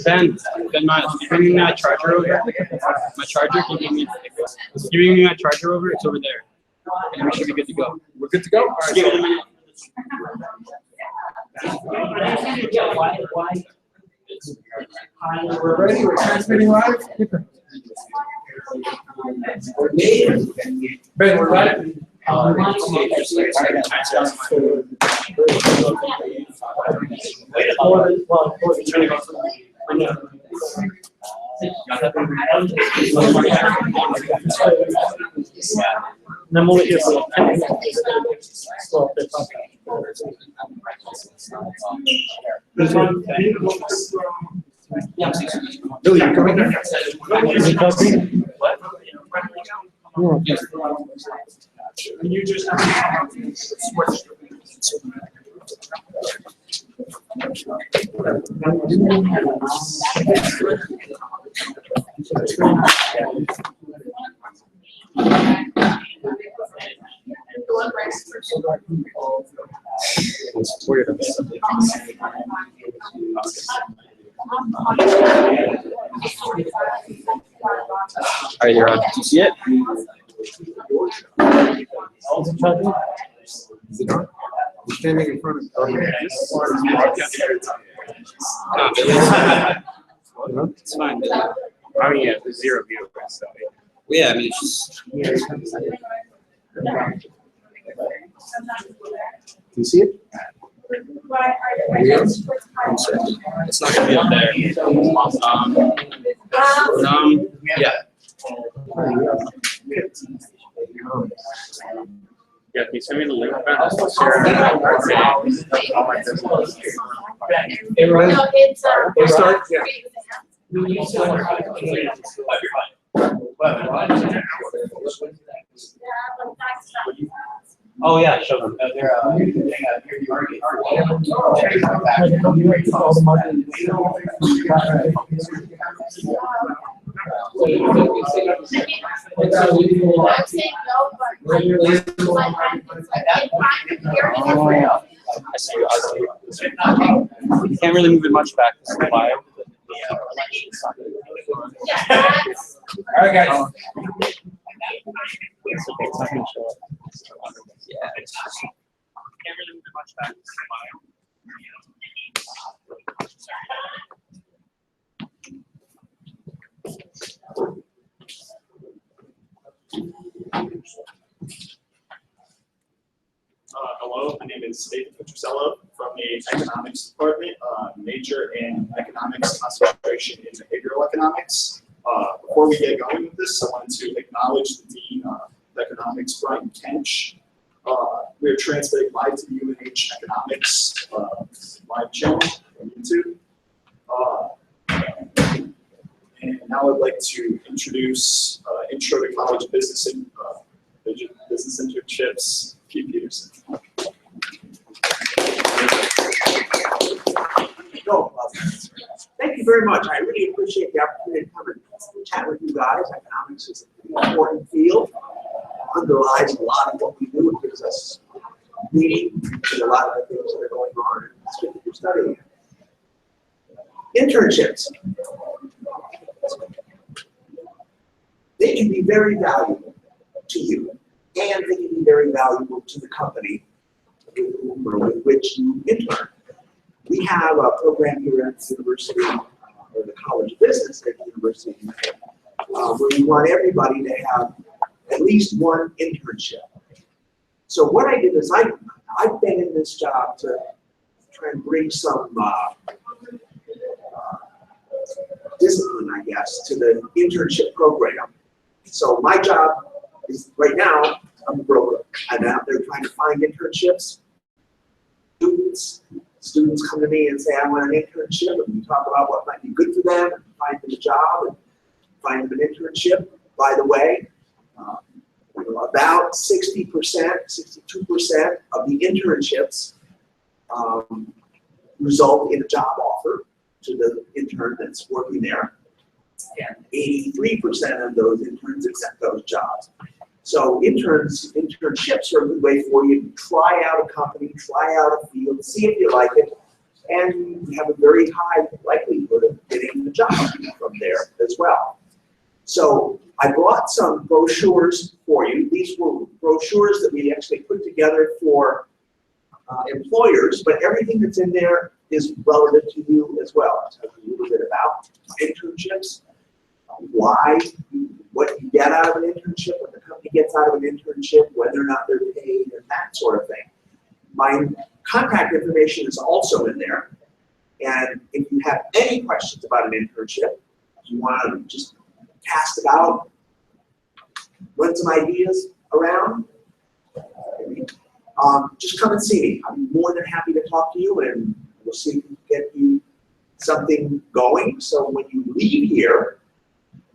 Ben, Miles, can you bring me that charger over? My charger, can you bring me that charger over? It's over there. And we should be good to go. We're good to go? All right, Give it a minute. We're ready. We're transmitting live. Ben, we're live. Billy, you coming in? Can you just switch? All right, you're on. Do you see it? Is it on? You're standing in front of It's fine. I mean, yeah, there's 0 viewers, so. Yeah, I mean, it's just. Do you see it? It's not gonna be up there. Yeah. Yeah, can you send me the link? Ben? Hey, start. Yeah. Oh yeah, show them. They're You can't really move it much back. This is live. All right, guys. It's not gonna show up. Yeah, it's just can't really move it much back. This is Hello, my name is David Petrosello from the economics department, major in economics, concentration in behavioral economics. Before we get going with this, I wanted to acknowledge the Dean of Economics, Brian Kench. We're transmitting live to UNH Economics live channel on YouTube. And now I'd like to introduce Intro to College Business Internships, Pete Peterson. Thank you very much. I really appreciate the opportunity to come and chat with you guys. Economics is an important field. Underlies a lot of what we do. It gives us meaning to a lot of the things that are going on. It's good that you're studying. Internships. They can be very valuable to you, and they can be very valuable to the company with which you intern. We have a program here at the University, or the College of Business at the University, where we want everybody to have at least one internship. So what I did is I've been in this job to try and bring some discipline, I guess, to the internship program. So my job is right now, I'm a broker. I'm out there trying to find internships. Students come to me and say, I want an internship, and we talk about what might be good for them, and find them a job, and find them an internship. By the way, about 60%, 62% of the internships result in a job offer to the intern that's working there. And 83% of those interns accept those jobs. So internships are a good way for you to try out a company, try out a field, see if you like it, and you have a very high likelihood of job from there as well. So I brought some brochures for you. These were brochures that we actually put together for employers, but everything that's in there is relevant to you as well. I'll tell you a little bit about internships, why, what you get out of an internship, what the company gets out of an internship, whether or not they're paid, and that sort of thing. My contact information is also in there. And if you have any questions about an internship, you want to just cast about, run some ideas around, just come and see me. I'm more than happy to talk to you, and we'll see if we can get you something going. So when you leave here,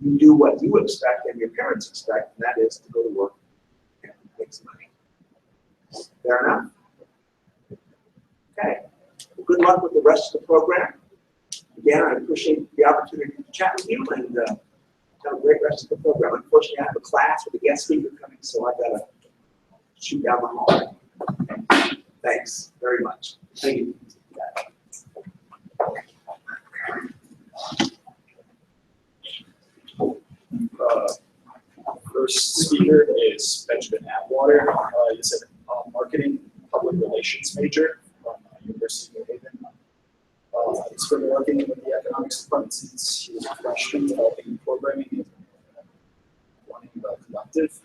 you do what you expect and your parents expect, and that is to go to work and make some money. Fair enough? Okay. Well, good luck with the rest of the program. Again, I appreciate the opportunity to chat with you, and have a great rest of the program. Unfortunately, I have a class with a guest speaker coming, so I've got to shoot down the hall. Thanks very much. Thank you. First speaker is Benjamin Atwater. He's a marketing public relations major from University of New Haven. He's been working with the economics department since he was a freshman, developing programming and running the collective.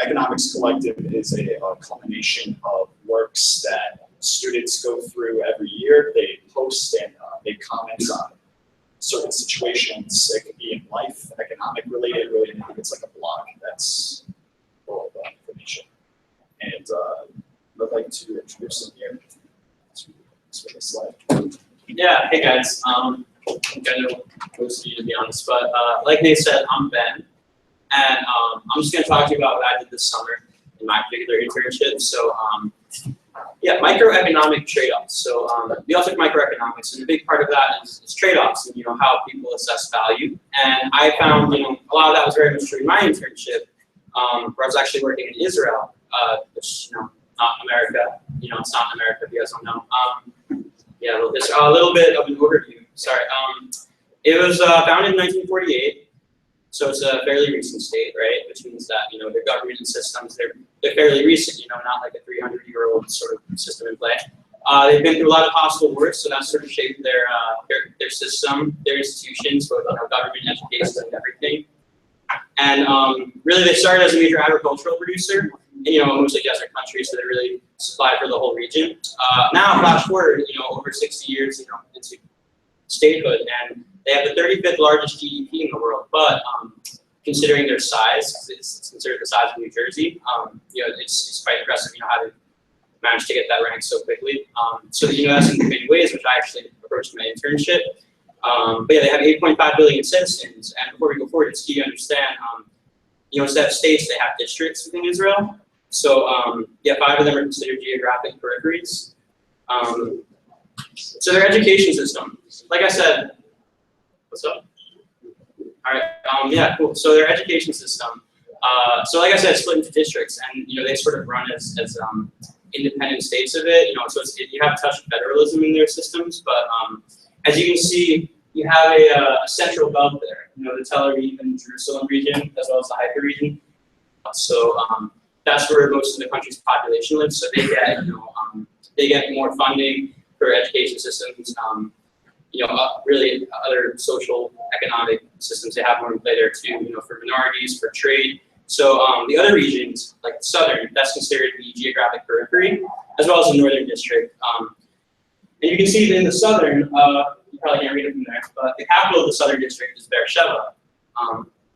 Economics Collective is a culmination of works that students go through every year. They post and make comments on certain situations. It could be in life, economic related, really anything. It's like a blog that's full of information. And I'd like to introduce him here to this slide. Yeah, hey guys. I know most of you, to be honest, but like Nate said, I'm Ben, and I'm just going to talk to you about what I did this summer in my particular internship. So yeah, microeconomic trade-offs. So we all took microeconomics, and a big part of that is trade-offs, and how people assess value. And I found a lot of that was very much true in my internship, where I was actually working in Israel, which not America. It's not in America if you guys don't know. Yeah, a little bit of an overview. Sorry. It was founded in 1948, so it's a fairly recent state, right? Which means that their government and systems they're fairly recent. Not like a 300-year-old sort of system in play. They've been through a lot of hostile wars, so that sort of shaped their system, their institutions, both government, education, and everything. And really, they started as a major agricultural producer. Mostly desert countries, so they really supplied for the whole region. Now, flash forward, over 60 years, into statehood, and they have the 35th largest GDP in the world. But considering their size, because it's considered the size of New Jersey, it's quite impressive, how they managed to get that rank so quickly. So that's in many ways, which I actually approached in my internship. But yeah, they have 8.5 billion citizens, and before we go forward, it's key to understand. Instead of states, they have districts within Israel. So yeah, 5 of them are considered geographic peripheries. So their education system, like I said, what's up? All right, yeah, cool. So their education system, so like I said, it's split into districts, and they sort of run as independent states of it. So you have a touch of federalism in their systems, but as you can see, you have a central belt there. The Tel Aviv and Jerusalem region, as well as the Haifa region. So that's where most of the country's population lives. So they get more funding for education systems. Really other social economic systems they have more in play there too. For minorities, for trade. So the other regions, like the southern, that's considered the geographic periphery, as well as the northern district. And you can see that in the southern, you probably can't read it from there, but the capital of the southern district is Beersheba.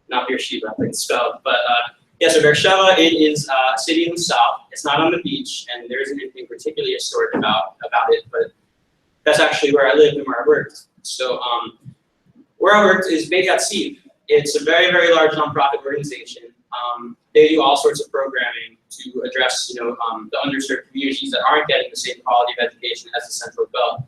Not Beersheba, I think it's spelled, but yeah, so Beersheba, it is a city in the south. It's not on the beach, and there isn't anything particularly historic about it, but that's actually where I lived and where I worked. So where I worked is Beit Yatziv. It's a very, very large nonprofit organization. They do all sorts of programming to address, the underserved communities that aren't getting the same quality of education as the Central Belt.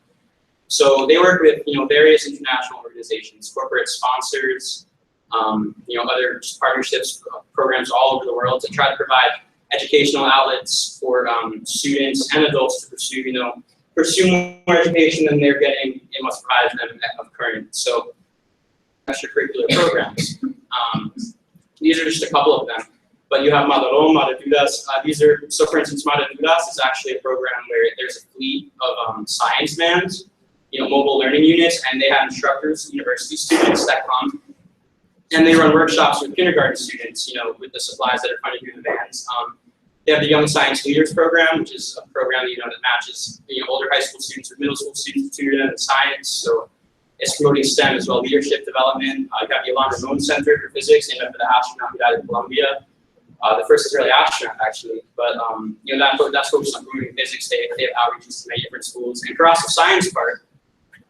So they work with, various international organizations, corporate sponsors, other partnerships, programs all over the world to try to provide educational outlets for students and adults to pursue, pursue more education than they're getting, it must provide them of current. So extracurricular programs. These are just a couple of them. But you have Madalón, Madadudas. These are, so for instance, Madadudas is actually a program where there's a fleet of science vans, mobile learning units, and they have instructors, university students that come, and they run workshops with kindergarten students, with the supplies that are funded through the vans. They have the Young Science Leaders program, which is a program that matches older high school students with middle school students tutored in science. So it's promoting STEM as well, leadership development. You have the Ilan Ramon Center for Physics, named after the astronaut who died in Colombia. The first Israeli astronaut, actually. But that's focused on promoting physics. They have outreaches to many different schools. And across the science part,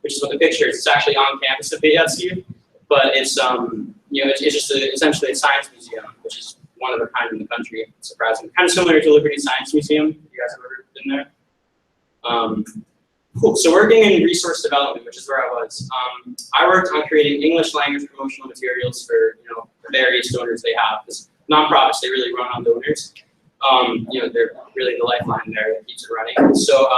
which is what the picture is, it's actually on campus of BSU, but it's it's just essentially a science museum, which is one of a kind in the country, surprisingly. Kind of similar to Liberty Science Museum. You guys have ever been there? Cool. So working in resource development, which is where I was, I worked on creating English language promotional materials for the various donors they have. Because nonprofits, they really run on donors. They're really the lifeline there that keeps it running. So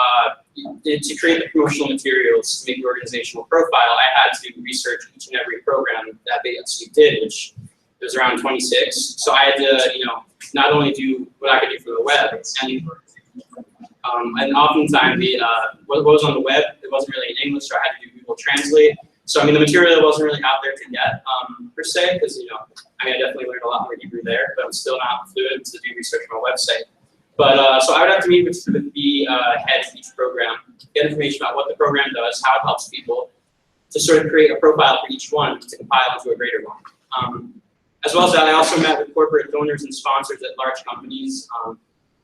to create the promotional materials to make the organizational profile, I had to research each and every program that they actually did, which was around 26. So I had to, not only do what I could do for the web, and oftentimes what was on the web, it wasn't really in English, so I had to do Google Translate. So the material wasn't really out there to get per se, because I definitely learned a lot more Hebrew there, but I'm still not fluent to do research on my website. But so I would have to meet with the head of each program, get information about what the program does, how it helps people, to sort of create a profile for each one to compile into a greater one. As well as that, I also met with corporate donors and sponsors at large companies.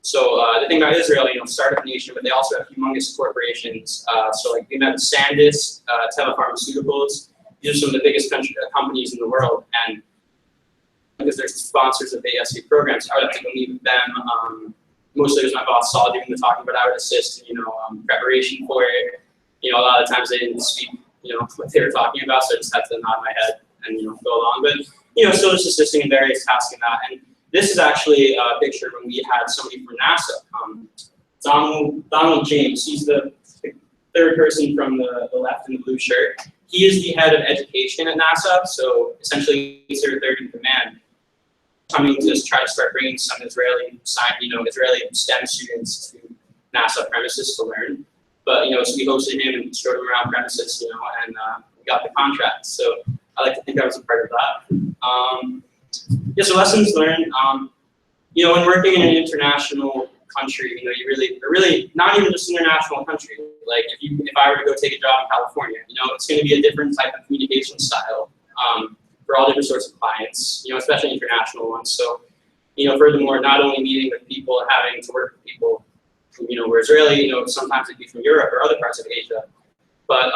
So the thing about Israel, startup nation, but they also have humongous corporations. So like we met with Sandisk, Teva Pharmaceuticals. These are some of the biggest companies in the world, and because they're sponsors of the ASC programs, I would have to go meet with them. Mostly it was my boss Saul doing the talking, but I would assist in preparation for it. A lot of times they didn't speak what they were talking about, so I just had to nod my head and go along. But still just assisting in various tasks in that. And this is actually a picture when we had somebody from NASA, Donald James. He's the third person from the left in the blue shirt. He is the head of education at NASA, so essentially he's their third in command, coming to just try to start bringing some Israeli STEM students to NASA premises to learn. But so we hosted him and showed him around premises, and we got the contract. So I like to think I was a part of that. So lessons learned. When working in an international country, you really not even just international country. Like if I were to go take a job in California, it's going to be a different type of communication style for all different sorts of clients, especially international ones. So, furthermore, not only meeting with people, having to work with people who, were Israeli, sometimes it'd be from Europe or other parts of Asia. But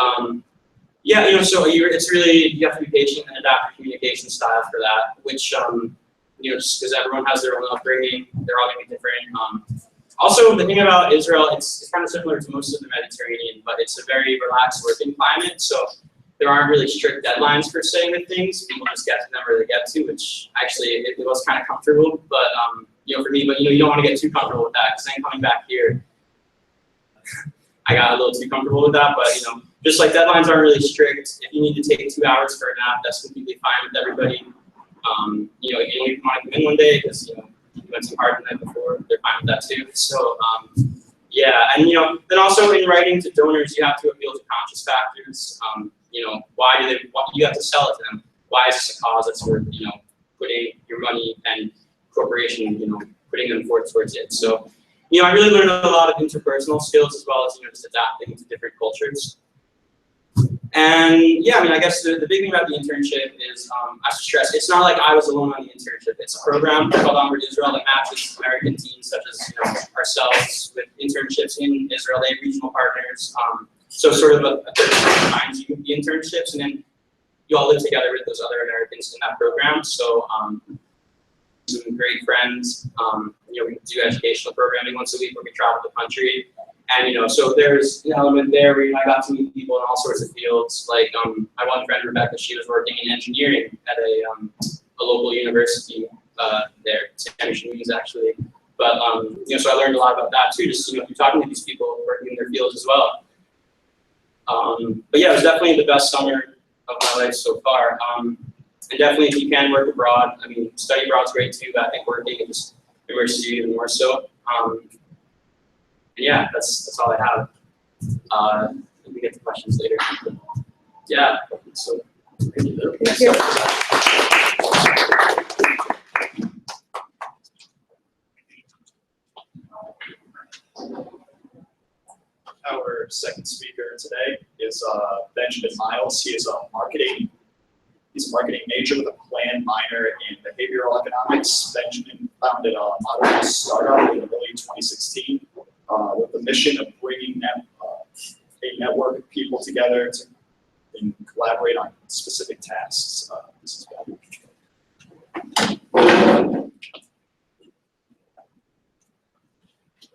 so it's really, you have to be patient and adapt your communication style for that, which, just because everyone has their own upbringing, they're all going to be different. Also, the thing about Israel, it's kind of similar to most of the Mediterranean, but it's a very relaxed working climate, so there aren't really strict deadlines per se with things. People just get to them where they get to, which actually it was kind of comfortable, but for me, but you don't want to get too comfortable with that, because then coming back here, I got a little too comfortable with that, but just like deadlines aren't really strict. If you need to take 2 hours for a nap, that's completely fine with everybody. If you only want to come in one day because you went too hard the night before, they're fine with that too. So and then also in writing to donors, you have to appeal to conscious factors. Why you have to sell it to them? Why is this a cause that's worth putting your money and corporation putting them forth towards it? So I really learned a lot of interpersonal skills as well as just adapting to different cultures. And I guess the big thing about the internship is, I should stress, it's not like I was alone on the internship. It's a program called Onward Israel that matches American teams such as ourselves with internships in Israel. They have regional partners. So sort of a third party finds you the internships, and then you all live together with those other Americans in that program. So some great friends. We do educational programming once a week where we travel the country. And so there's an element there where I got to meet people in all sorts of fields. Like my one friend Rebecca, she was working in engineering at a local university there, Sami Shemini's actually. But so I learned a lot about that too, just through talking to these people working in their fields as well. But yeah, it was definitely the best summer of my life so far. And definitely, if you can work abroad, I mean, study abroad's great too, but I think working in this immerses you even more so. And yeah, that's all I have. We can get to questions later. Yeah, so thank you. Thank you. Our second speaker today is Benjamin Miles. He is he's a marketing major with a planned minor in behavioral economics. Benjamin founded a modern startup in early 2016 with the mission of bringing a network of people together and collaborate on specific tasks. This is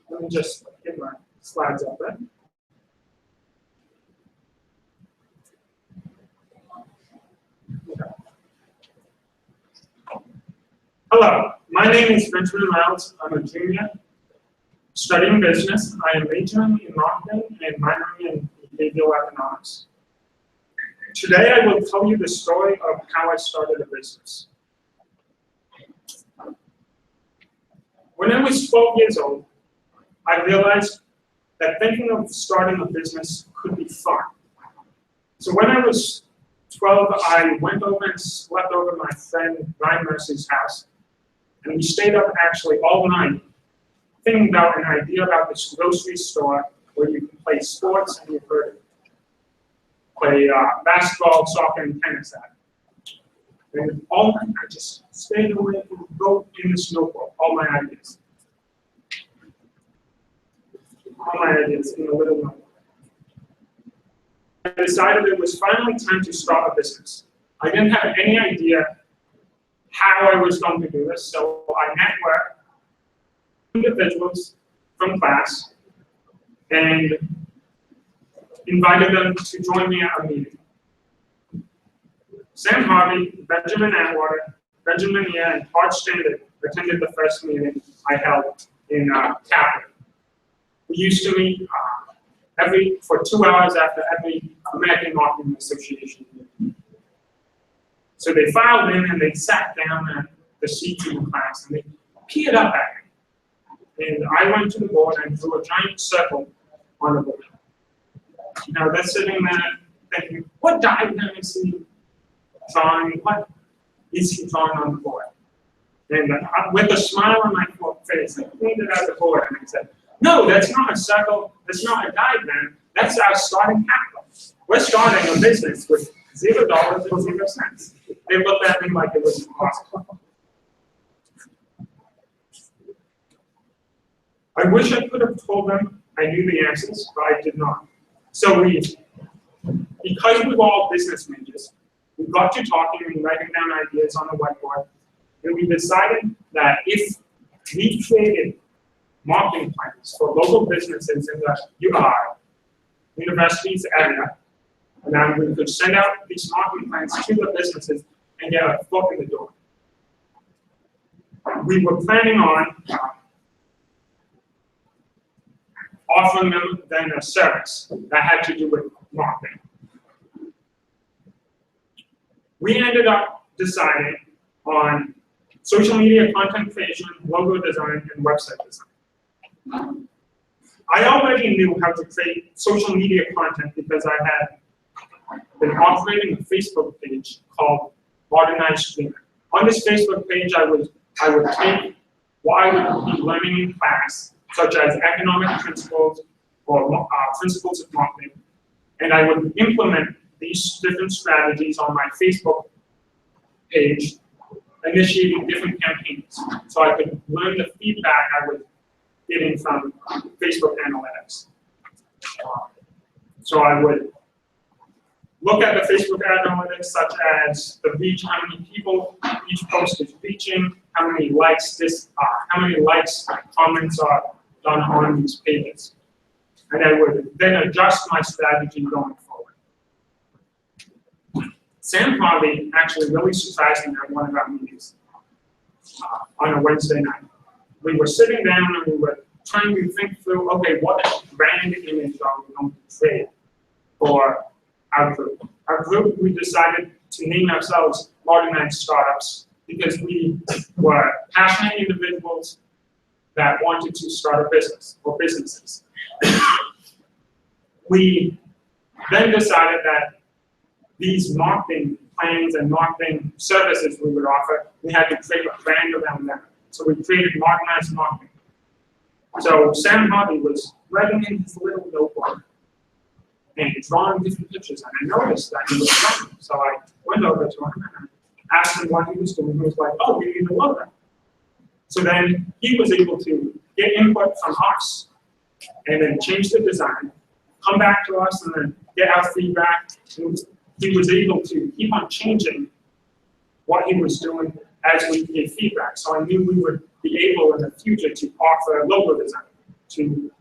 Let me just get my slides up, right? Hello, my name is Benjamin Miles. I'm a junior studying business. I am majoring in marketing and minoring in behavioral economics. Today I will tell you the story of how I started a business. When I was 12 years old, I realized that thinking of starting a business could be fun. So when I was 12, I went over and slept over my friend Ryan Mercy's house. And we stayed up actually all night thinking about an idea about this grocery store where you can play sports and you've heard it. Play basketball, soccer, and tennis at. And all night I just stayed awake and wrote in this notebook all my ideas. All my ideas in a little notebook. I decided it was finally time to start a business. I didn't have any idea how I was going to do this, so I networked individuals from class and invited them to join me at a meeting. Sam Harvey, Benjamin Atwater, Benjamin Nia, and Hart Standard attended the first meeting I held in Capitol. We used to meet for 2 hours after every American Marketing Association meeting. So they filed in and they sat down at the seats in the class and they peered up at me. And I went to the board and drew a giant circle on the board. Now they're sitting there thinking, what diagram is he drawing? What is he drawing on the board? And with a smile on my face, I pointed at the board and I said, no, that's not a circle, that's not a diagram, that's our starting capital. We're starting a business with $0 and 0 cents. They looked at me like it was impossible. I wish I could have told them I knew the answers, but I did not. So because we were all business majors, we got to talking and writing down ideas on the whiteboard, and we decided that if we created marketing plans for local businesses in the university's area, and then we could send out these marketing plans to the businesses and get a foot in the door. We were planning on offering them then a service that had to do with marketing. We ended up deciding on social media content creation, logo design, and website design. I already knew how to create social media content because I had been operating a Facebook page called Modernized Dreamer. On this Facebook page, I would take what I would be learning in class, such as economic principles or principles of marketing, and I would implement these different strategies on my Facebook page, initiating different campaigns, so I could learn the feedback I was getting from Facebook analytics. So I would look at the Facebook analytics, such as the reach, how many people each post is reaching, how many likes comments are done on these pages. And I would then adjust my strategy going forward. Sam Harvey actually really surprised me at one of our meetings on a Wednesday night. we were sitting down and we were trying to think through, okay, what brand image are we going to create for our group? Our group, we decided to name ourselves Modernized Startups because we were passionate individuals that wanted to start a business or businesses. We then decided that these marketing plans and marketing services we would offer, we had to create a brand around them. So we created Modernized Marketing. So Sam Harvey was writing in his little notebook and drawing different pictures, and I noticed that he was drawing. So I went over to him and asked him what he was doing. He was like, "Oh, we need a logo." So then he was able to get input from us and then change the design, come back to us and then get our feedback. He was able to keep on changing what he was doing as we gave feedback. So I knew we would be able in the future to offer logo design to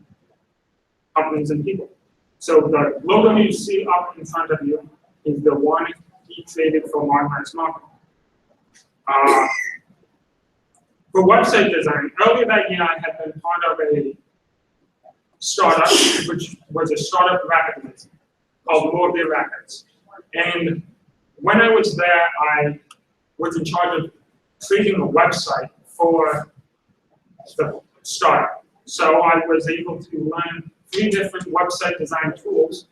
companies and people. So the logo you see up in front of you is the one he created for Modernized Marketing. For website design, earlier that year I had been part of a startup, which was a startup record magazine called More Records. And when I was there, I was in charge of creating a website for the startup. So I was able to learn 3 different website design tools.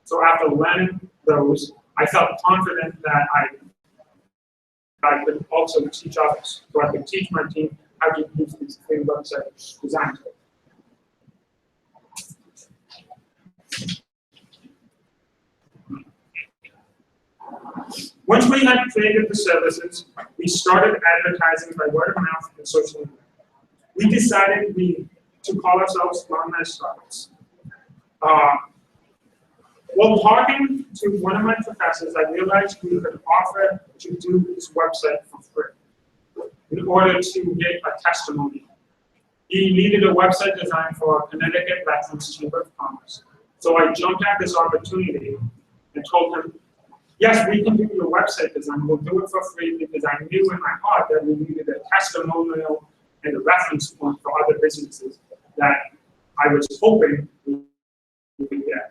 So after learning those, I felt confident that I could also teach others. So I could teach my team how to use these 3 website design tools. Once we had created the services, we started advertising by word of mouth and social media. We decided to call ourselves Modernized Startups. While talking to one of my professors, I realized we could offer to do this website for free in order to get a testimony. He needed a website design for Connecticut Veterans Chamber of Commerce. So I jumped at this opportunity and told him, yes, we can do your website design. We'll do it for free because I knew in my heart that we needed a testimonial and a reference point for other businesses that I was hoping we could get.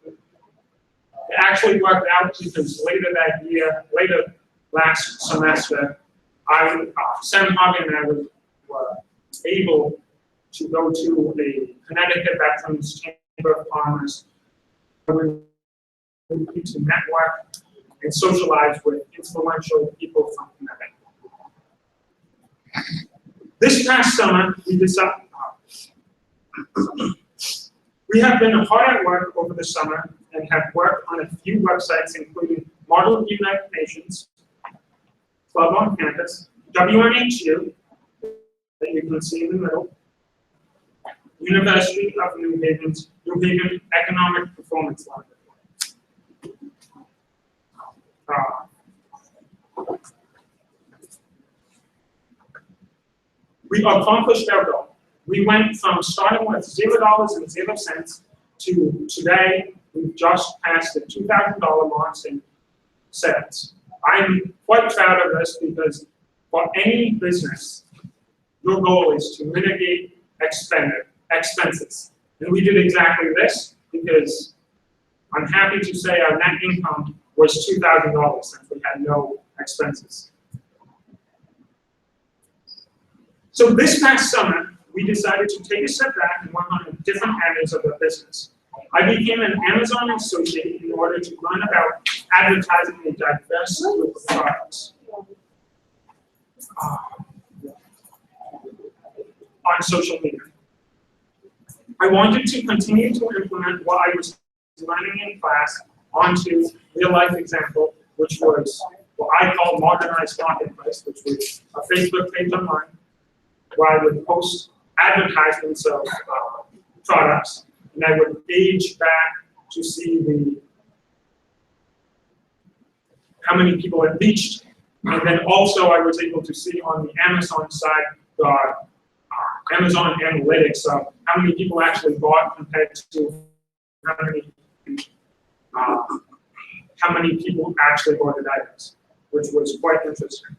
It actually worked out because later last semester, Sam Harvey and I were able to go to a Connecticut Veterans Chamber of Commerce to network and socialize with influential people from Connecticut. This past summer, we decided we have been hard at work over the summer and have worked on a few websites, including Model United Nations, Club on Campus, WNHU, that you can see in the middle, University of New Haven Economic Performance Lab. We accomplished our goal. We went from starting with $0.00 to today, we've just passed the $2,000 mark in sales. I'm quite proud of this because for any business, your goal is to mitigate expenses. And we did exactly this because I'm happy to say our net income was $2,000 since we had no expenses. So this past summer, we decided to take a step back and work on different areas of the business. I became an Amazon associate in order to learn about advertising a diverse group of products on social media. I wanted to continue to implement what I was learning in class onto real-life example, which was what I call Modernized Marketplace, which was a Facebook page online where I would post advertisements of products, and I would gauge back to see how many people had reached. And then also I was able to see on the Amazon side the Amazon analytics of how many people actually bought compared to how many people actually ordered items, which was quite interesting.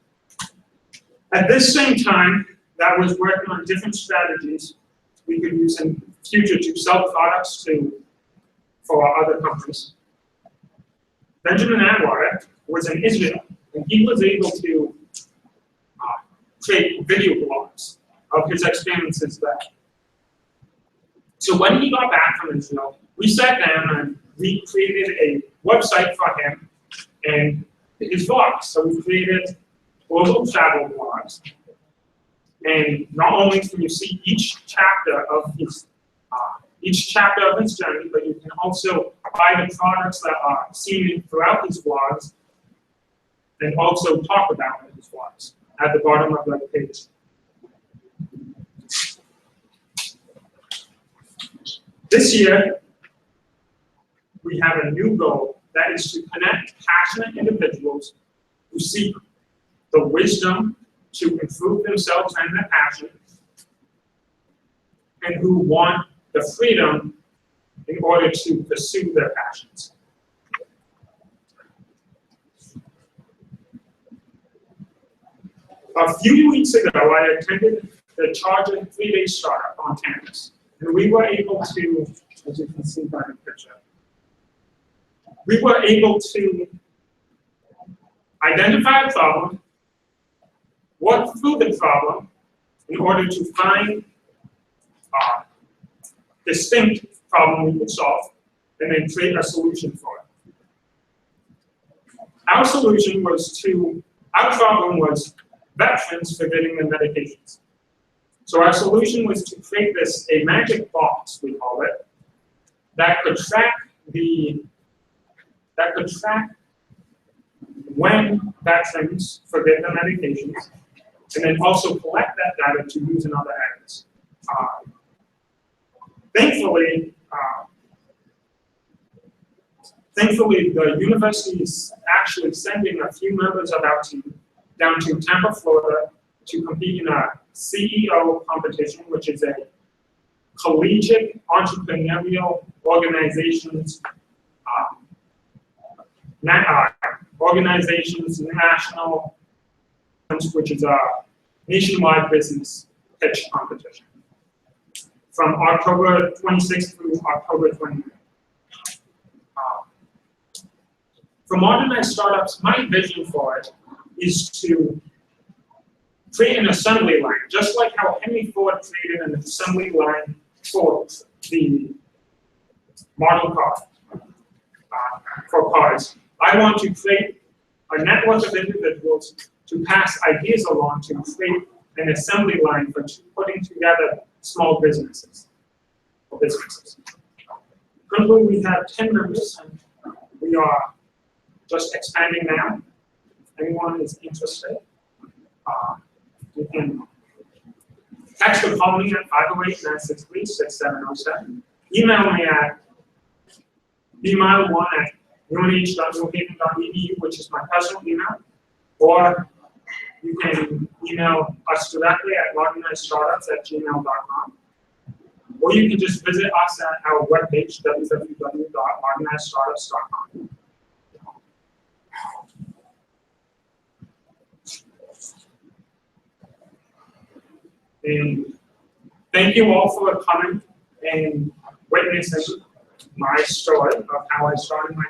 At this same time, that was working on different strategies we could use in future to sell products for other companies. Benjamin Atwater was in Israel, and he was able to create video blogs of his experiences there. So when he got back from Israel, we sat down and we created a website for him and his vlogs. So we created global travel blogs. And not only can you see each chapter of his journey, but you can also buy the products that are seen throughout his vlogs and also talk about his vlogs at the bottom of the page. This year, we have a new goal that is to connect passionate individuals who seek the wisdom to improve themselves and their passion, and who want the freedom in order to pursue their passions. A few weeks ago, I attended the Charger 3-day startup on campus, and we were able to, as you can see by the picture, we were able to identify a problem, work through the problem in order to find a distinct problem we could solve, and then create a solution for it. Our problem was veterans forgetting their medications. So our solution was to create a magic box, we call it, that could track when veterans forget their medications, and then also collect that data to use in other areas. Thankfully, the university is actually sending a few members of our team down to Tampa, Florida, to compete in a CEO competition, which is a collegiate entrepreneurial organizations national, which is a nationwide business pitch competition from October 26th through October 29th. For modernized startups, my vision for it is to create an assembly line, just like how Henry Ford created an assembly line for the model car, for cars. I want to create a network of individuals to pass ideas along to create an assembly line for putting together small businesses. Currently, we have 10 members, and we are just expanding now. If anyone is interested, you can text or call me at 508-963-6707. Email me at bmile1@unh.newhaven.edu, which is my personal email, or you can email us directly at modernizestartups@gmail.com, or you can just visit us at our webpage, www.modernizestartups.com. And thank you all for coming and witnessing my story of how I started my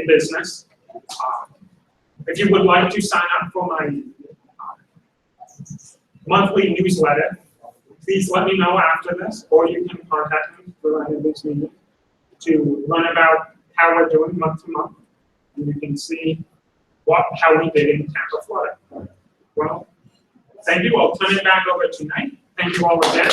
business. If you would like to sign up for my monthly newsletter, please let me know after this, or you can contact me through any of this meeting to learn about how we're doing month to month, and you can see how we did in Tampa, Florida. Well, thank you. I'll turn it back over to Nate. Thank you all again.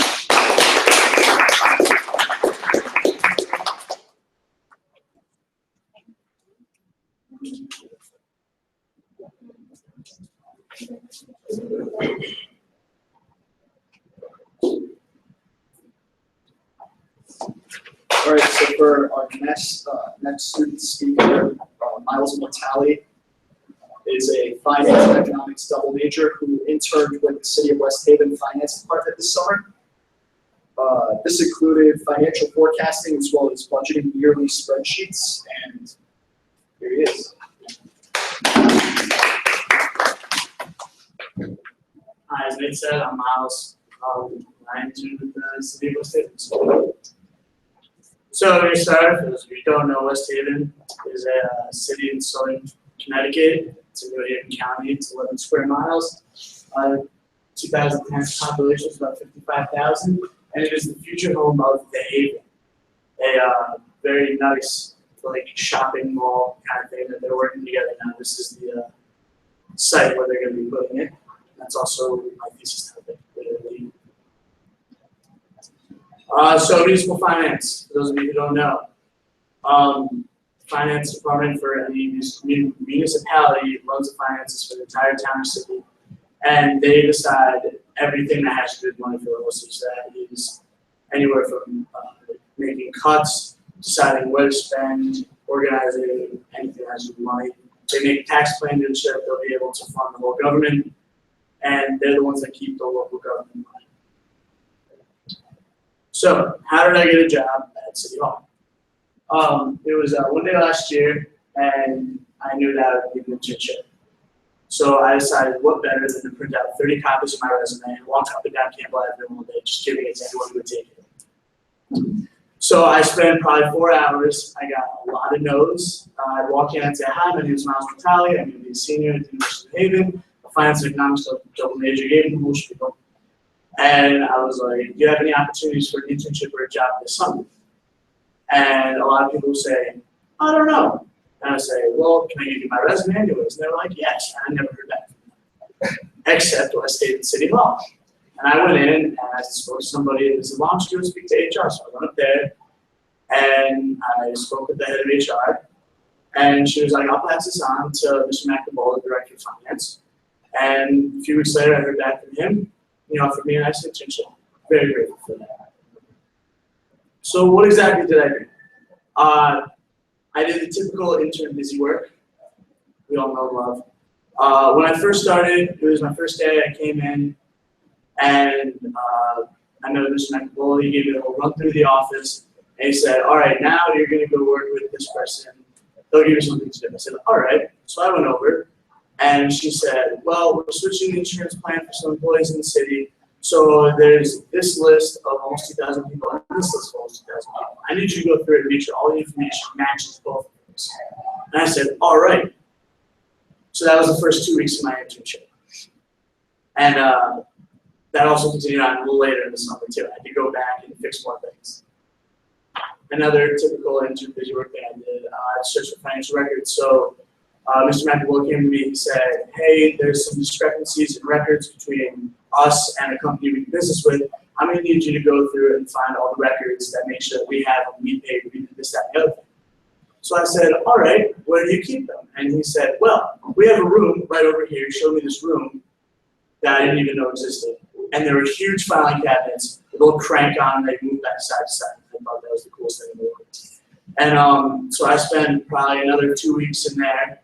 All right, so for our next student speaker, Miles Mortali is a finance and economics double major who interned with the City of West Haven Finance Department this summer. This included financial forecasting as well as budgeting yearly spreadsheets, and here he is. As Nate said, I'm Miles. I intern with the City of West Haven. So to start, for those of you who don't know, West Haven is a city in southern Connecticut. It's in New Haven County. It's 11 square miles. 2010 population is about 55,000, and it is the future home of the Haven, a very nice like shopping mall kind of thing that they're working together now. This is the site where they're going to be putting it. That's also my thesis topic. So municipal finance, for those of you who don't know. Finance department for any municipality runs the finances for the entire town or city. And they decide everything that has to do with money for the whole city. So that is anywhere from making cuts, deciding where to spend, organizing anything that has to do with money. They make tax plan to ensure that they'll be able to fund the whole government. And they're the ones that keep the local government money. So, how did I get a job at City Hall? It was one day last year, and I knew that I would need an internship. So I decided what better than to print out 30 copies of my resume and walk up and down Campbell Avenue one day, just giving it to anyone who would take it. So I spent probably 4 hours. I got a lot of no's. I'd walk in and say, hi, my name is Miles Vitale. I'm going to be a senior at the University of Haven, a finance and economics double major, gave them most people. And I was like, do you have any opportunities for an internship or a job this summer? And a lot of people say, I don't know. And I say, well, can I give you my resume anyways? And they were like, yes. And I never heard back from them, except when I stayed at City Hall. And I went in and I spoke to somebody and said, why don't you go speak to HR? So I went up there and I spoke with the head of HR. And she was like, I'll pass this on to Mr. McAvoy, the director of finance. And a few weeks later, I heard back from him. He offered me a nice internship. Very grateful for that. So what exactly did I do? I did the typical intern busy work. We all know love. When I first started, it was my first day. I came in, and I met Mr. McAvoy. He gave me a whole run through the office, and he said, all right, now you're going to go work with this person. They'll give you something to do. I said, all right. So I went over, and she said, well, we're switching the insurance plan for some employees in the city. So there's this list of almost 2,000 people and this list of almost 2,000 people. I need you to go through it and make sure all the information matches both of those. And I said, all right. So that was the first 2 weeks of my internship. And that also continued on a little later in the summer too. I had to go back and fix more things. Another typical intern busy work that I did, I searched for financial records. So Mr. McAvoy came to me and said, hey, there's some discrepancies in records between us and a company we do business with. I'm going to need you to go through and find all the records that make sure that we have them, we paid, we did this, that, and the other thing. So I said, all right, where do you keep them? And he said, well, we have a room right over here. He showed me this room that I didn't even know existed. And there were huge filing cabinets, a little crank on, they moved back side to side. I thought that was the coolest thing in the world. And so I spent probably another 2 weeks in there,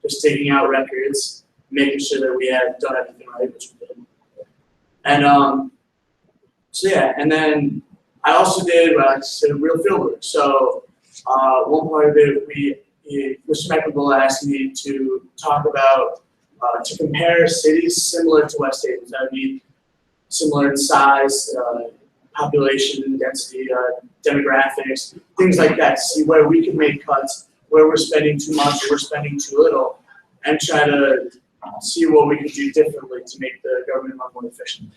just taking out records, making sure that we had done everything right, which we did. And so yeah, and then I also did what I consider real field work. So one part of it, Mr. McAvoy asked me to talk about, to compare cities similar to West Haven. That would be similar in size, population, density, demographics, things like that, to see where we can make cuts, where we're spending too much, where we're spending too little, and try to see what we can do differently to make the government run more efficient.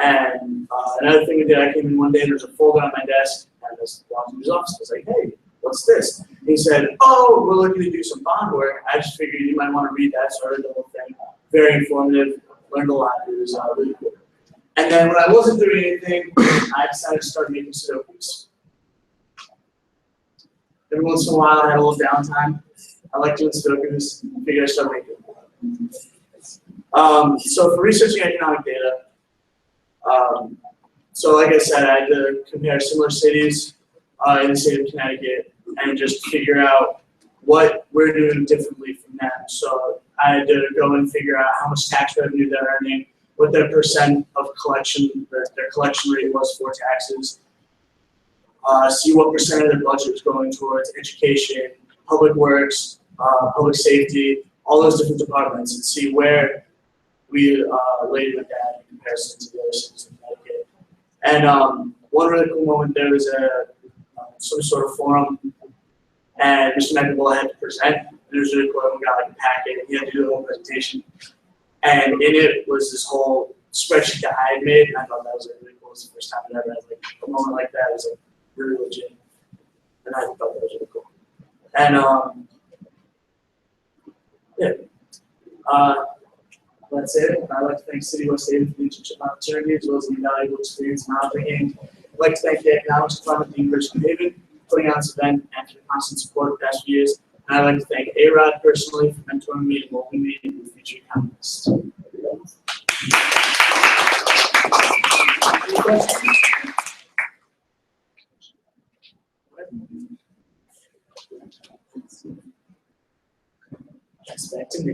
And another thing we did, I came in one day, there was a folder on my desk, and I was walking to his office. I was like, hey, what's this? And he said, oh, we're looking to do some bond work. I just figured you might want to read that, so I read the whole thing. Very informative, learned a lot. It was really cool. And then when I wasn't doing anything, I decided to start making Sudokus. Every once in a while, I had a little downtime. I like doing Sudokus. I figured I'd start making them. So for researching economic data, so like I said, I had to compare similar cities in the state of Connecticut and just figure out what we're doing differently from them. So I had to go and figure out how much tax revenue they're earning, what their percent of collection, their collection rate was for taxes, see what percent of their budget was going towards education, public works, public safety, all those different departments, and see where we rated our data in comparison to the other cities in Connecticut. And one really cool moment there was some sort of forum, and Mr. McEvoy had to present. It was really cool. We got like a packet, and he had to do a whole presentation. And in it was this whole spreadsheet that I had made, and I thought that was like, really cool. It was the first time I ever had like a moment like that. It was like really legit, and I thought that was really cool. And yeah, that's it. I'd like to thank City of West Haven for the internship opportunity as well as the invaluable experience and knowledge I gained. I'd like to thank the Economics Department, the University of Haven, for putting on this event and for the constant support the past few years. And I'd like to thank A-Rod personally for mentoring me and molding me into the future economist. Any questions? That's back to me.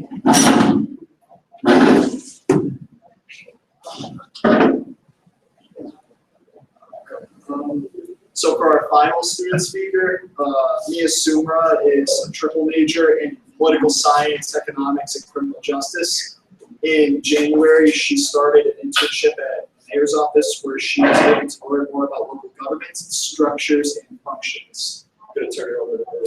So for our final student speaker, Mia Sumra is a triple major in political science, economics, and criminal justice. In January, she started an internship at the mayor's office where she was able to learn more about local governments, structures, and functions. I'm going to turn it over to her.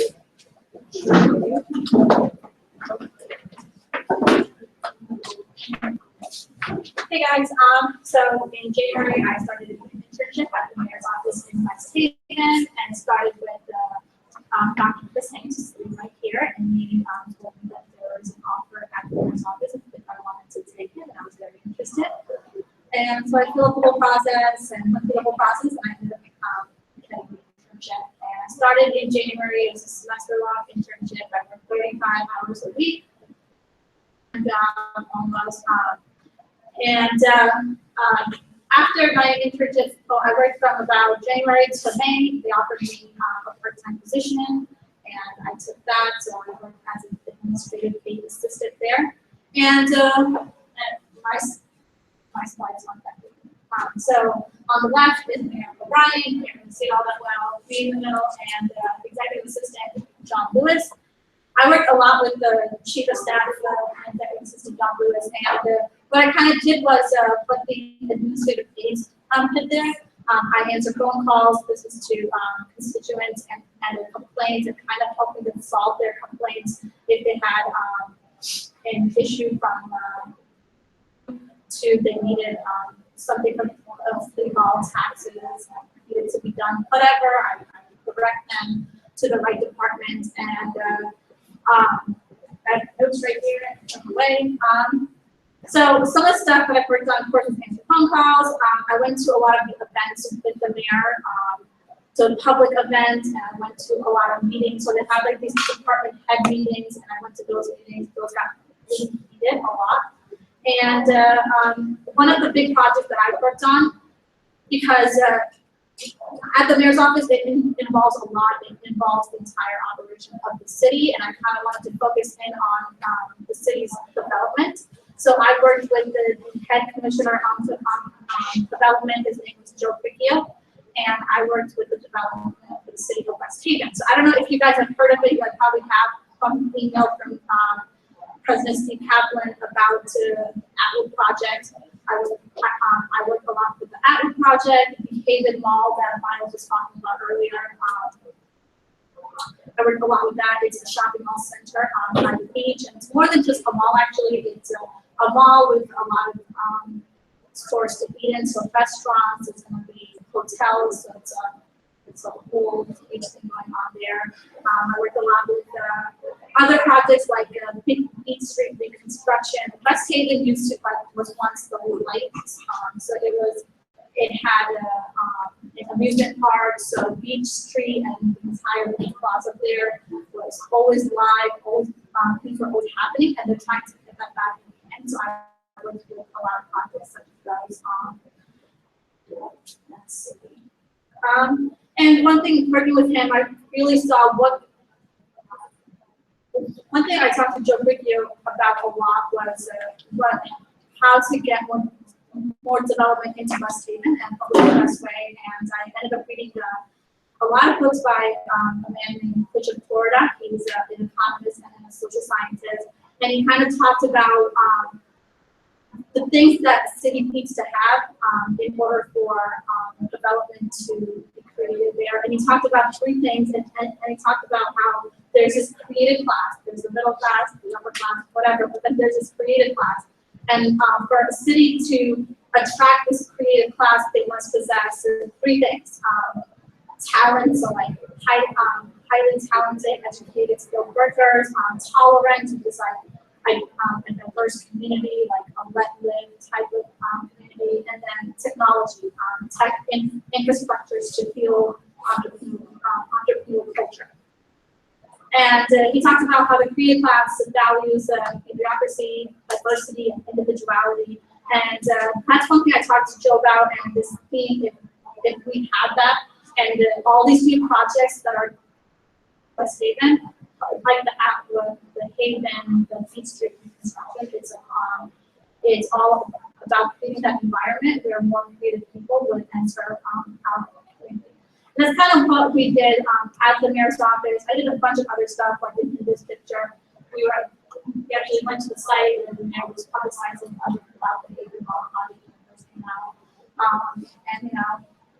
Hey guys, so in January I started an internship at the mayor's office in West Haven and started with Dr. Chris Hanks, who's right here, and he told me that there was an offer at the mayor's office if I wanted to take it, and I was very interested. And so I filled out the whole process and went through the whole process, and I ended up getting the internship. And I started in January. It was a semester-long internship. I worked 35 hours a week, and almost. After my internship, I worked from about January to May. They offered me a part-time position, and I took that. So I worked as an administrative aid assistant there. And my slides on that. So on the left is Mayor O'Brien. You can see all that well. In the middle, and executive assistant John Lewis. I worked a lot with the chief of staff and executive assistant John Lewis, and what I kind of did was what the administrative aides did there. I answered phone calls. This is to constituents and complaints, and kind of helping them solve their complaints if they had an issue from they needed something from city hall, taxes needed to be done, whatever. I would direct them to the right department, and I have notes right here on the way. So some of the stuff that I've worked on, of course, was answering phone calls. I went to a lot of the events with the mayor, so public events, and I went to a lot of meetings. So they had like these department head meetings, and I went to those meetings. Those got really heated a lot. And one of the big projects that I worked on, because at the mayor's office, it involves a lot. It involves the entire operation of the city, and I kind of wanted to focus in on the city's development. So I worked with the head commissioner on development. His name was Joe Picchio, and I worked with the development for the city of West Haven. So I don't know if you guys have heard of it. You probably have some email from President Steve Kaplan about the Atwood project. I worked a lot with the Atwood project, the Haven Mall that Miles was talking about earlier. I worked a lot with that. It's a shopping mall center on the beach, and it's more than just a mall. Actually, it's a mall with a lot of stores to eat in, so restaurants. It's going to be hotels, so it's a whole thing going on there. I worked a lot with other projects like Big Beach Street reconstruction. West Haven used to was once the lights, so it had an amusement park. So Beach Street and the entire lake plaza there was always live. Always things were always happening, and they're trying to get that back again. So I worked with a lot of projects such as those. Let's see. And one thing, working with him, I really saw one thing I talked to Joe Riccio about a lot was how to get more development into West Haven and what was the best way. And I ended up reading a lot of books by a man named Richard Florida. He's an economist and a social scientist. And he kind of talked about the things that the city needs to have in order for development to be created there. And he talked about three things, and he talked about how there's this creative class, there's the middle class, the upper class, whatever, but then there's this creative class. And for a city to attract this creative class, they must possess three things. Talent, so like highly talented, educated, skilled workers, tolerant, which is like a diverse community, like a let-live type of community, and then technology, tech infrastructures to fuel entrepreneurial culture. And he talked about how the creative class values bureaucracy, diversity, and individuality. And that's one thing I talked to Joe about, and this theme, if we have that, and all these new projects that are West Haven, like the Haven, the Fleet Street construction, it's all about creating that environment where more creative people would enter our community. And that's kind of what we did at the mayor's office. I did a bunch of other stuff, like in this picture. We actually went to the site, and the mayor was publicizing about the Haven body now. And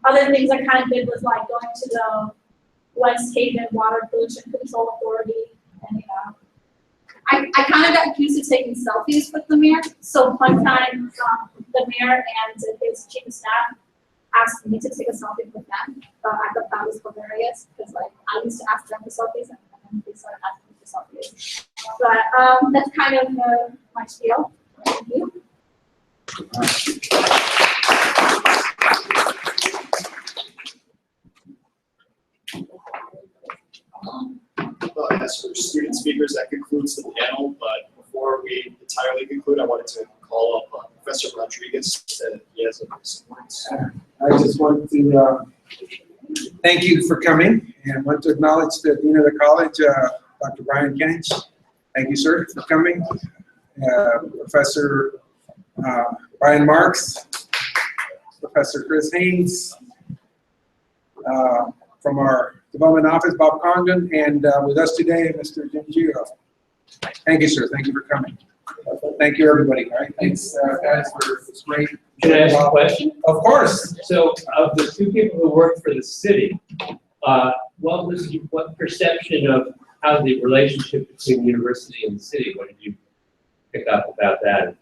other things I kind of did was like going to the West Haven Water Pollution Control Authority, and I kind of got accused of taking selfies with the mayor. So one time, the mayor and his chief of staff asked me to take a selfie with them. I thought that was hilarious because like I used to ask them for selfies, and then they started asking me for selfies. But that's kind of my spiel. Thank you. As for student speakers, that concludes the panel. But before we entirely conclude, I wanted to call up Professor Rodriguez. He has some words. I just want to thank you for coming, and want to acknowledge the Dean of the College, Dr. Brian Kench. Thank you, sir, for coming. Professor Brian Marks, Professor Chris Haynes, from our Development Office, Bob Condon, and with us today, Mr. Jim Giro. Thank you, sir. Thank you for coming. Thank you, everybody. All right, thanks, guys, for this great. Can I ask a question? Of course. So, of the two people who work for the city, what perception of how the relationship between the university and the city? What did you pick up about that, if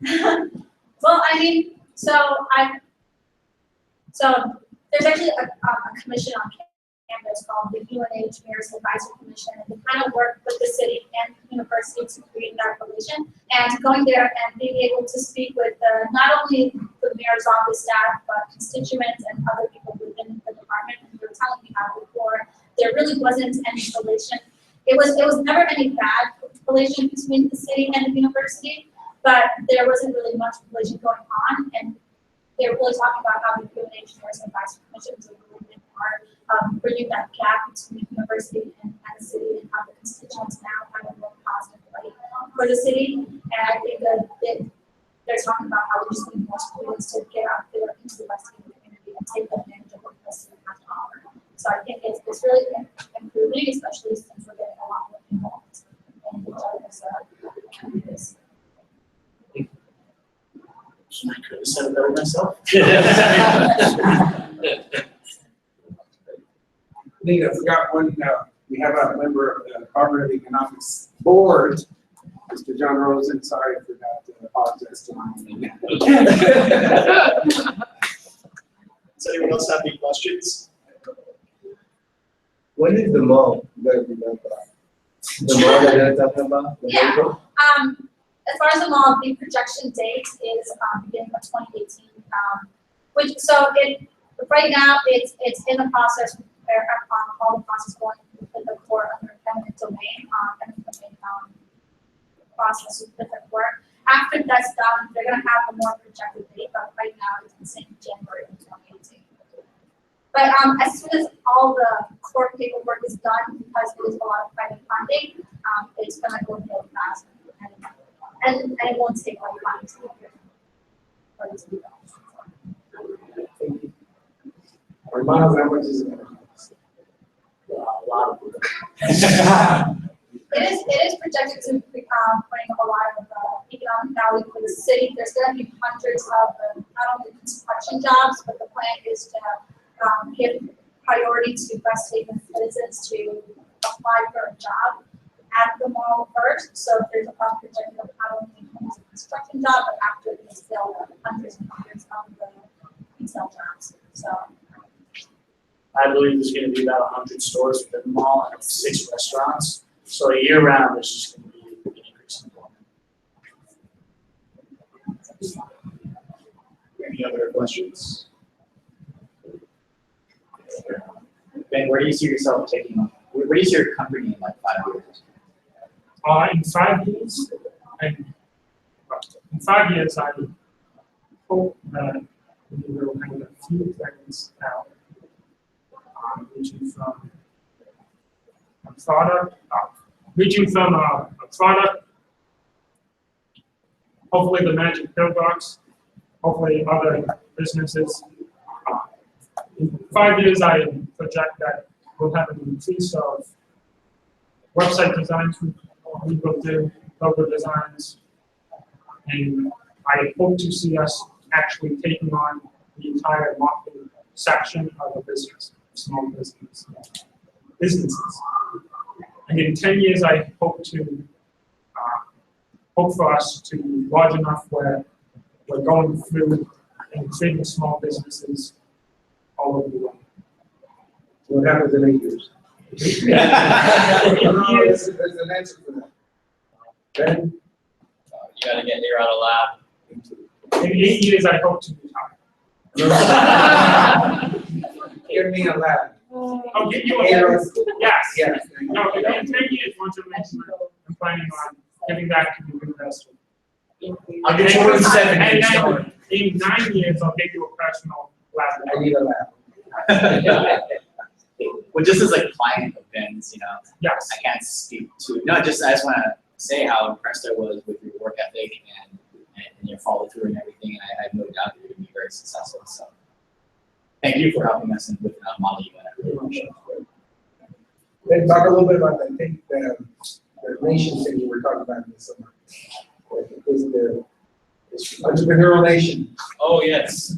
anything? Well, I mean, so there's actually a commission on campus called the UNH Mayor's Advisory Commission, and they kind of work with the city and the university to create that relation. And going there and being able to speak with not only the mayor's office staff, but constituents and other people within the department. And they were telling me how before there really wasn't any relation. It was never any bad relation between the city and the university, but there wasn't really much relation going on. And they were really talking about how the UNH Mayor's Advisory Commission is a really big part of bridging that gap between the university and the city, and how the constituents now have a more positive light for the city. And I think that they're talking about how we just need more students to get out there into the West Haven community and take advantage of what the city has to offer. So I think it's really improving, especially since we're getting a lot more involved in each other's communities. I could have said it better myself. I think I forgot one. We have a member of the Department of Economics Board, Mr. John Rosen. Sorry, I forgot to apologize to him. Does anyone else have any questions? What is the mall that we talk about? The mall that you're talking about? The Yeah. logo? As far as the mall, the projection date is beginning of 2018. Right now it's in the process where all the process going with the court under eminent domain, process with the court. After that's done, they're gonna have a more projected date, but right now it's in January of 2018. But as soon as all the court paperwork is done, because it is a lot of private funding, it's gonna go really fast. And it won't take a long time to get here. For it to be done. Or Miles, how much is it? A lot of people. It is projected to bring a lot of economic value for the city. There's going to be hundreds of not only construction jobs, but the plan is to give priority to West Haven citizens to apply for a job at the mall first. So there's a projected of not only homes and construction job, but after these still hundreds and hundreds of the retail jobs. So I believe there's gonna be about 100 stores within the mall and 6 restaurants. So year round, there's just gonna be an increase in employment. Any other questions? Ben, where do you see yourself taking, where do you see your company in like 5 years? In 5 years, I hope that we will have a few things out, ranging from a product, hopefully the magic pill box, hopefully other businesses. In 5 years, I project that we'll have an increase of website designs. We will do logo designs, and I hope to see us actually taking on the entire marketing section of a business, small businesses. And in 10 years, I hope for us to be large enough where we're going through and creating small businesses all over the world. What happens in 8 years? Years. There's an answer for that. Ben? You gotta get here out of lab. In 8 years, I hope to retire. Give me a lab. I'll give you a letter. Yes. Yes. No, in 10 years, once I'm I'm planning on giving back to the investor. I'll get you in 7 And years. then in 9 years, I'll give you a personal lab. I need a lab. Well, just as a client of Ben's, you know, Yes. I can't speak to, no, just, I just want to say how impressed I was with your work ethic and your follow through and everything, and I have no doubt that you're going to be very successful, so. Thank you for helping us and with model you, and I really appreciate it. Then talk a little bit about, I think, the nation thing you were talking about in the summer. Is the entrepreneurial nation. Oh, yes.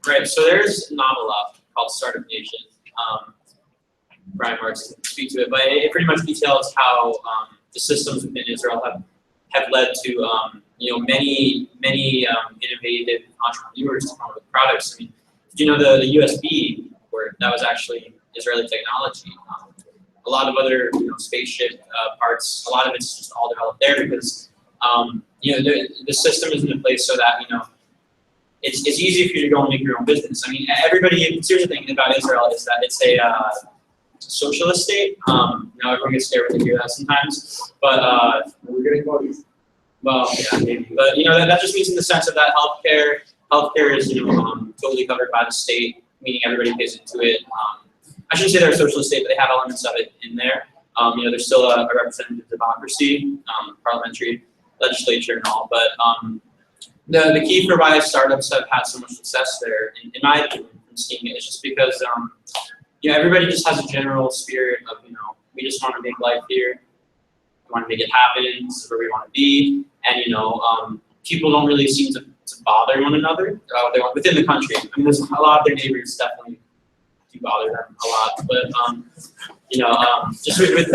Right, so there's a novel out called Startup Nation. Brian Marks can speak to it, but it pretty much details how the systems within Israel have led to many innovative entrepreneurs to come up with products. I mean, did you know the USB, where that was actually Israeli technology? A lot of other spaceship parts, a lot of it's just all developed there because the system is in place so that it's easy for you to go and make your own business. I mean, everybody. Here's the thing about Israel is that it's a socialist state. Everyone gets scared when they hear that sometimes, but We're getting bodies. well, yeah, maybe. But that just means in the sense of that healthcare is totally covered by the state, meaning everybody pays into it. I shouldn't say they're a socialist state, but they have elements of it in there. There's still a representative democracy, parliamentary legislature and all, but the key for why startups have had so much success there, in my opinion, from seeing it, is just because everybody just has a general spirit of we just want to make life here, we want to make it happen, this is where we want to be, and people don't really seem to bother one another within the country. I mean, there's a lot of their neighbors definitely do bother them a lot, but just with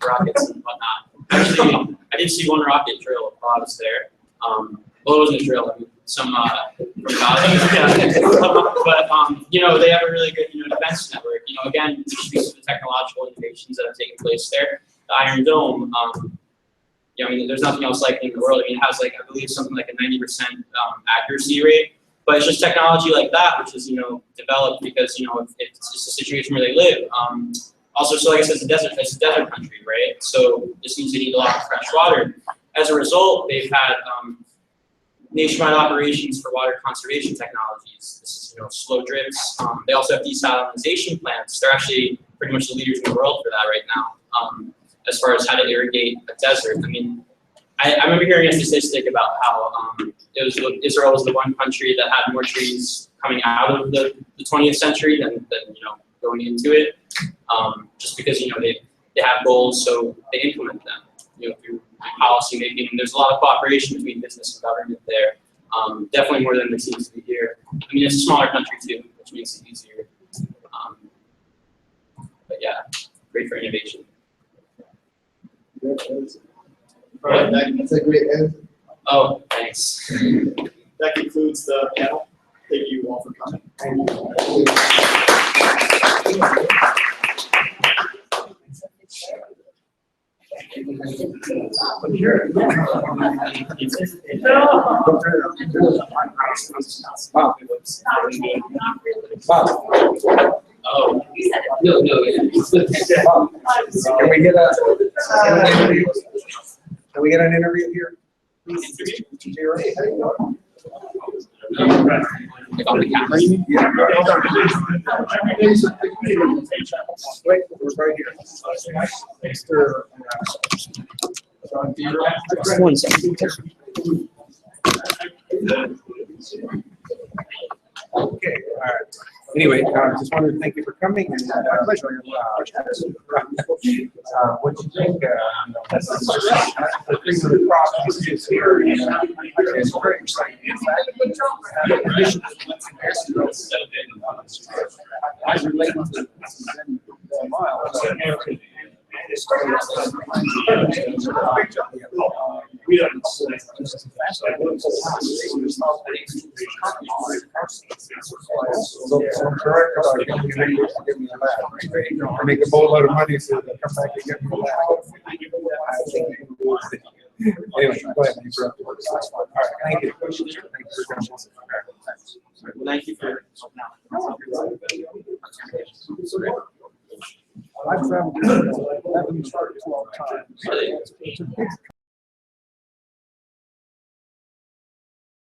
rockets and whatnot. Actually, I did see one rocket drill while I was there. Well, it wasn't a drill. I mean, some from God. But they have a really good defense network. Again, which speaks to the technological innovations that have taken place there. The Iron Dome. I mean, there's nothing else like it in the world. I mean, it has I believe something like a 90% accuracy rate. But it's just technology like that, which is developed because it's just a situation where they live. Also, so like I said, it's a desert country, right? So this means they need a lot of fresh water. As a result, they've had nationwide operations for water conservation technologies. This is slow drips. They also have desalinization plants. They're actually pretty much the leaders in the world for that right now, as far as how to irrigate a desert. I mean, I remember hearing a statistic about how Israel was the one country that had more trees coming out of the 20th century than going into it, just because they have goals, so they implement them. Through policy making, and there's a lot of cooperation between business and government there. Definitely more than there seems to be here. I mean, it's a smaller country too, which makes it easier. But yeah, great for innovation. All right, that's a great answer. Oh, thanks. That concludes the panel. Thank you all for coming. Bob, Oh, No, no, Bob, can we get an interview here? like on the camera. Yeah. Wait, we're right here. Mr. John Peter. One second. Okay, all right. Anyway, just wanted to thank you for coming and what do you think? The thing with the process is here. It's very exciting. As related to the miles. So I'm correct about giving me a laugh. I make a boatload of money, so they come back and give me a laugh. Anyway, go ahead. All right, thank you. Thank you for coming. Thank you for. I've traveled 11 charts 12 times. Really? It's a big